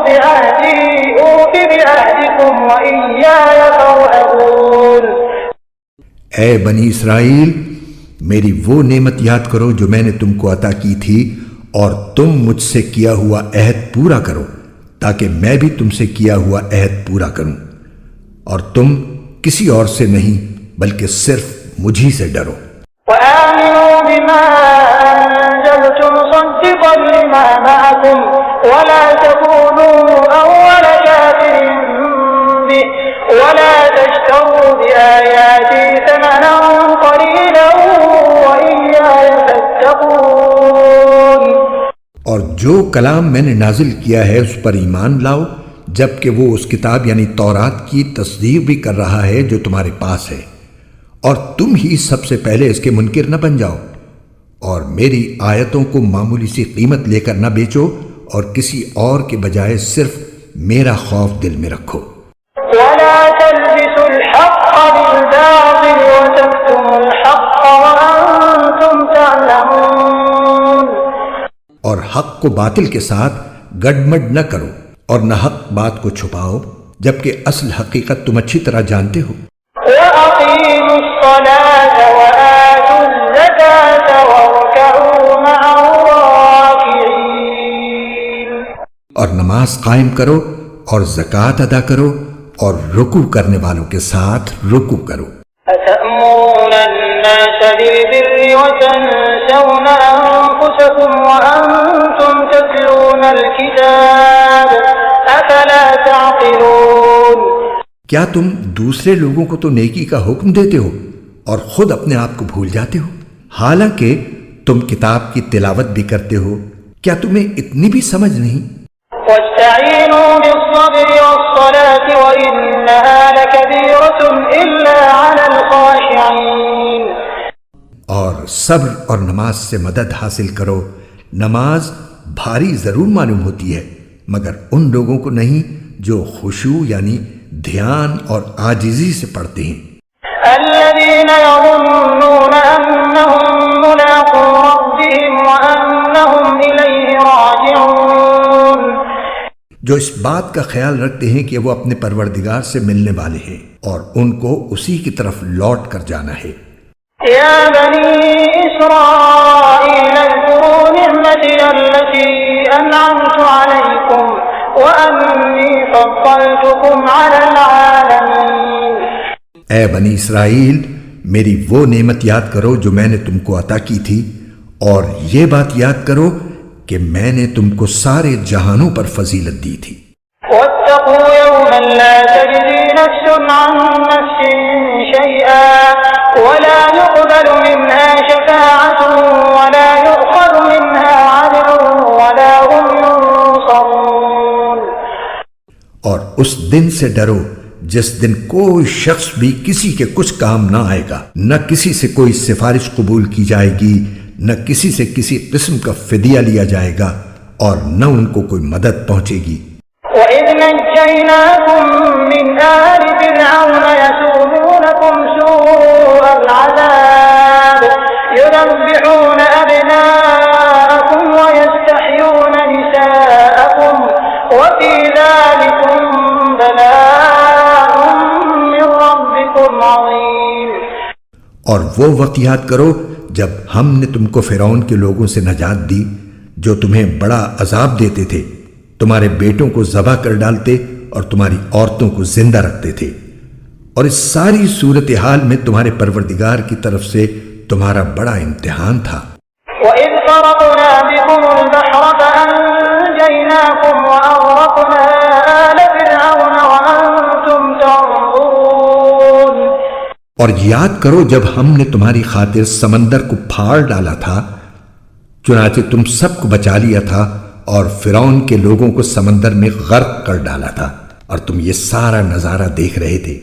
بعهدي أوف بعهدكم وإياي فارهبون۔ اے بنی اسرائیل، میری وہ نعمت یاد کرو جو میں نے تم کو عطا کی تھی، اور تم مجھ سے کیا ہوا عہد پورا کرو تاکہ میں بھی تم سے کیا ہوا عہد پورا کروں، اور تم کسی اور سے نہیں بلکہ صرف مجھی سے ڈرو۔ وآمنوا بما أنزلت مصدقا لما معكم ولا تكونوا أول كافر به ولا تشتروا بآياتي ثمنا قليلا وإياي فاتقون۔ اور جو کلام میں نے نازل کیا ہے اس پر ایمان لاؤ، جبکہ وہ اس کتاب یعنی تورات کی تصدیق بھی کر رہا ہے جو تمہارے پاس ہے، اور تم ہی سب سے پہلے اس کے منکر نہ بن جاؤ، اور میری آیتوں کو معمولی سی قیمت لے کر نہ بیچو، اور کسی اور کے بجائے صرف میرا خوف دل میں رکھو۔ ولا تلبسوا الحق بالباطل وتكتموا الحق وأنتم تعلمون۔ اور حق کو باطل کے ساتھ گڈمڈ نہ کرو، اور نہ حق بات کو چھپاؤ جبکہ اصل حقیقت تم اچھی طرح جانتے ہو۔ وأقيموا الصلاة وآتوا الزكاة واركعوا مع الراكعين۔ اور نماز قائم کرو اور زکوٰۃ ادا کرو اور رکوع کرنے والوں کے ساتھ رکوع کرو۔ أتأمرون الناس بالبر وتنسون أنفسكم وأنتم تتلون الكتاب أفلا تعقلون۔ کیا تم دوسرے لوگوں کو تو نیکی کا حکم دیتے ہو اور خود اپنے آپ کو بھول جاتے ہو، حالانکہ تم کتاب کی تلاوت بھی کرتے ہو؟ کیا تمہیں اتنی بھی سمجھ نہیں؟ واستعینوا بالصبر والصلاة وإنها لكبيرة إلا على الخاشعين۔ اور صبر اور نماز سے مدد حاصل کرو۔ نماز بھاری ضرور معلوم ہوتی ہے مگر ان لوگوں کو نہیں جو خشوع یعنی دھیان اور عاجزی سے پڑھتے ہیں۔ الذين يظنون أنهم ملاقو ربهم وأنهم إليه راجعون۔ جو اس بات کا خیال رکھتے ہیں کہ وہ اپنے پروردگار سے ملنے والے ہیں اور ان کو اسی کی طرف لوٹ کر جانا ہے۔ يا بني إسرائيل اذكروا نعمتي التي أنعمت عليكم وأني فضلتكم على العالمين۔ اے بنی اسرائیل، میری وہ نعمت یاد کرو جو میں نے تم کو عطا کی تھی، اور یہ بات یاد کرو کہ میں نے تم کو سارے جہانوں پر فضیلت دی تھی۔ واتقوا يوما لا تجزي نفس عن نفس شيئا ولا يقبل منها شفاعة ولا يؤخذ منها عدل ولا هم ينصرون۔ اور اس دن سے ڈرو جس دن کوئی شخص بھی کسی کے کچھ کام نہ آئے گا، نہ کسی سے کوئی سفارش قبول کی جائے گی، نہ کسی سے کسی قسم کا فدیہ لیا جائے گا، اور نہ ان کو کوئی مدد پہنچے گی۔ وَإِذْ نَجَّيْنَاكُمْ مِنْ آلِ فِرْعَوْنَ يَسُومُونَكُمْ سُوءَ الْعَذَابِ يُذَبِّحُونَ أَبْنَاءَكُمْ وَيَسْتَحْيُونَ نِسَاءَكُمْ وَفِي ذَلِكُمْ بَلَاءٌ مِّن رَّبِّكُمْ عَظِيمٌ۔ اور وہ وقت یاد کرو جب ہم نے تم کو فرعون کے لوگوں سے نجات دی جو تمہیں بڑا عذاب دیتے تھے، تمہارے بیٹوں کو ذبح کر ڈالتے اور تمہاری عورتوں کو زندہ رکھتے تھے، اور اس ساری صورتحال میں تمہارے پروردگار کی طرف سے تمہارا بڑا امتحان تھا۔ وَإِذْ فَرَقْنَا بِكُمُ الْبَحْرَ فَأَنجَيْنَاكُمْ وَأَغْرَقْنَا آلَ فِرْعَوْنَ وَأَنْتُمْ تَنظُرُونَ۔ اور یاد کرو جب ہم نے تمہاری خاطر سمندر کو پھاڑ ڈالا تھا، چنانچہ تم سب کو بچا لیا تھا، اور فرعون کے لوگوں کو سمندر میں غرق کر ڈالا تھا، اور تم یہ سارا نظارہ دیکھ رہے تھے۔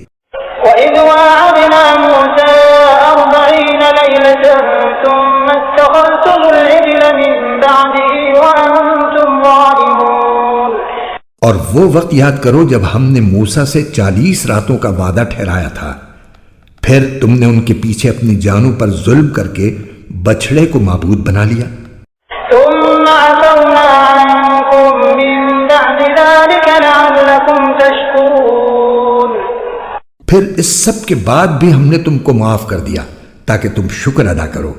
وَإِذْ وَاعَدْنَا مُوسَىٰ 40 لَيْلَةً ثُمَّ اتَّخَذْتُمُ الْعِجْلَ مِن بَعْدِهِ وَأَنْتُمْ ظَالِمُونَ۔ اور وہ وقت یاد کرو جب ہم نے موسیٰ سے 40 راتوں کا وعدہ ٹھہرایا تھا، پھر تم نے ان کے پیچھے اپنی جانوں پر ظلم کر کے بچھڑے کو معبود بنا لیا۔ ثم عفونا عنكم من بعد ذلك پھر اس سب کے بعد بھی ہم نے تم کو معاف کر دیا تاکہ تم شکر ادا کرو۔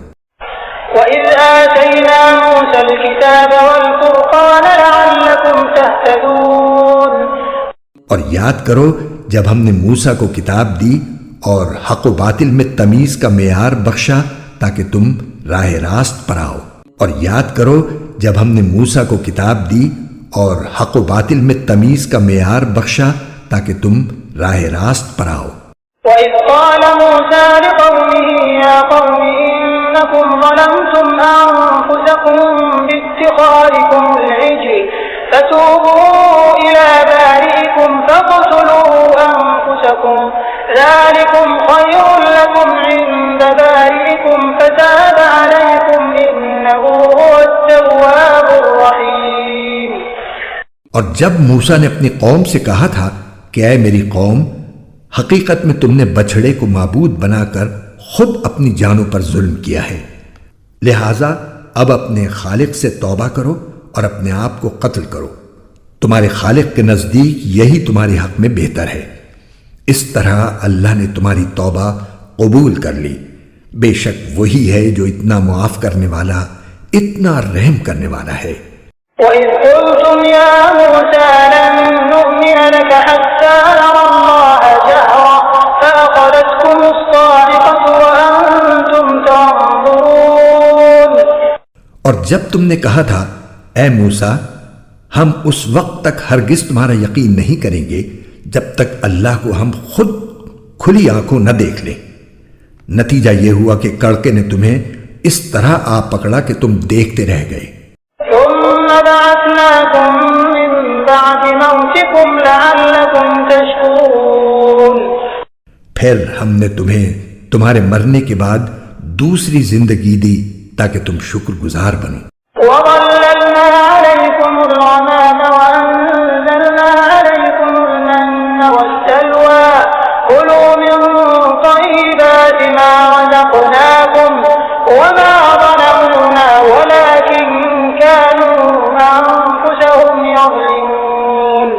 وَإِذْ آتَيْنَا مُوسَى الْكِتَابَ وَالْفُرْقَانَ لَعَلَّكُمْ تَهْتَدُونَ، اور یاد کرو جب ہم نے موسیٰ کو کتاب دی اور حق و باطل میں تمیز کا معیار بخشا تاکہ تم راہ راست پر آؤ۔ اور یاد کرو جب ہم نے موسیٰ کو کتاب دی اور حق و باطل میں تمیز کا معیار بخشا تاکہ تم راہ راست پر آؤ۔ وَإِذْ قَالَ مُوسَى لِقَوْمِهِ يَا قَوْمِ إِنَّكُمْ ظَلَمْتُمْ أَنفُسَكُمْ بِاتِّخَاذِكُمُ الْعِجْلَ فَتُوبُوا إِلَى بَارِئِكُمْ فَاقْتُلُوا أَنفُسَكُمْ ذَلِكُمْ خَيْرٌ لَكُمْ عِندَ بَارِئِكُمْ فَتَابَ عَلَيْكُمْ إِنَّهُ هُوَ التَّوَّابُ الرَّحِيمُ۔ اور جب موسیٰ نے اپنی قوم سے کہا تھا کہ اے میری قوم، حقیقت میں تم نے بچھڑے کو معبود بنا کر خود اپنی جانوں پر ظلم کیا ہے، لہٰذا اب اپنے خالق سے توبہ کرو اور اپنے آپ کو قتل کرو، تمہارے خالق کے نزدیک یہی تمہارے حق میں بہتر ہے۔ اس طرح اللہ نے تمہاری توبہ قبول کر لی، بے شک وہی ہے جو اتنا معاف کرنے والا، اتنا رحم کرنے والا ہے۔ وَإِذْ قُلْتُمْ يَا مُوسَى لَن نُّؤْمِنَ لَكَ حَتَّىٰ نَرَى اللَّهَ جَهْرَةً فَأَخَذَتْكُمُ الصَّاعِقَةُ وَأَنتُمْ تَنظُرُونَ، اور جب تم نے کہا تھا اے موسیٰ ہم اس وقت تک ہرگز تمہارا یقین نہیں کریں گے جب تک اللہ کو ہم خود کھلی آنکھوں نہ دیکھ لیں، نتیجہ یہ ہوا کہ کڑکے نے تمہیں اس طرح آ پکڑا کہ تم دیکھتے رہ گئے۔ ثُمَّ بَعَثْنَاكُم مِّن بَعْدِ مَوْتِكُمْ لَعَلَّكُمْ تَشْكُرُونَ، پھر ہم نے تمہیں تمہارے مرنے کے بعد دوسری زندگی دی تاکہ تم شکر گزار بنو۔ وَظَلَّلْنَا عَلَيْكُمُ الْغَمَامَ وَأَنزَلْنَا عَلَيْكُمُ الْمَنَّ وَالسَّلْوَىٰ كُلُوا مِن طَيِّبَاتِ مَا رَزَقْنَاكُمْ وَمَا ظَلَمُونَا وَلَٰكِن كَانُوا أَنفُسَهُمْ يَظْلِمُونَ،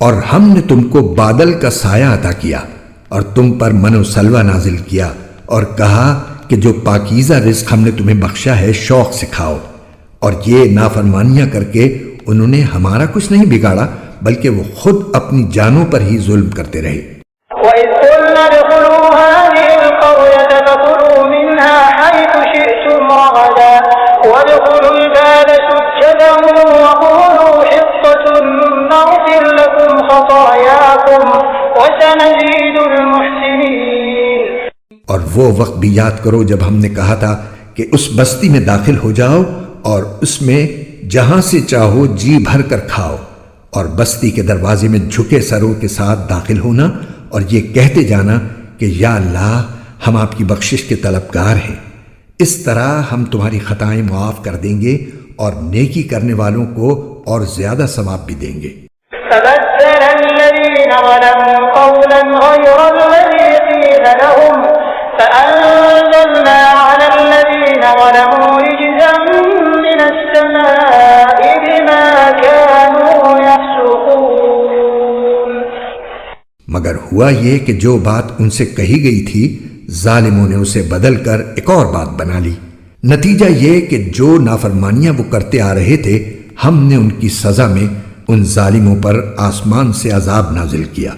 اور ہم نے تم کو بادل کا سایہ عطا کیا اور تم پر من و سلوہ نازل کیا اور کہا کہ جو پاکیزہ رزق ہم نے تمہیں بخشا ہے شوق سے کھاؤ، اور یہ نافرمانیاں کر کے انہوں نے ہمارا کچھ نہیں بگاڑا بلکہ وہ خود اپنی جانوں پر ہی ظلم کرتے رہے۔ وَإِذْ قُلْنَا ادْخُلُوا هَٰذِهِ الْقَرْيَةَ فَكُلُوا مِنْهَا حَيْثُ شِئْتُمْ رَغَدًا وَادْخُلُوا الْبَابَ سُجَّدًا وَقُولُوا حِطَّةٌ نَّغْفِرْ لَكُمْ خَطَايَاكُمْ وَسَنَزِيدُ الْمُحْسِنِينَ۔ اور وہ وقت بھی یاد کرو جب ہم نے کہا تھا کہ اس بستی میں داخل ہو جاؤ اور اس میں جہاں سے چاہو جی بھر کر کھاؤ، اور بستی کے دروازے میں جھکے سروں کے ساتھ داخل ہونا اور یہ کہتے جانا کہ یا اللہ ہم آپ کی بخشش کے طلبگار ہیں، اس طرح ہم تمہاری خطائیں معاف کر دیں گے اور نیکی کرنے والوں کو اور زیادہ ثواب بھی دیں گے۔ فَبَدَّلَ الَّذِينَ ظَلَمُوا قَوْلًا غَيْرَ الَّذِي قِيلَ لَهُمْ فَأَنزَلْنَا عَلَى الَّذِينَ ظَلَمُوا رِجْزًا مِّنَ السَّمَاءِ بِمَا كَانُوا يَفْسُقُونَ۔ مگر ہوا یہ کہ جو بات ان سے کہی گئی تھی ظالموں نے اسے بدل کر ایک اور بات بنا لی، نتیجہ یہ کہ جو نافرمانیاں وہ کرتے آ رہے تھے ہم نے ان کی سزا میں ان ظالموں پر آسمان سے عذاب نازل کیا۔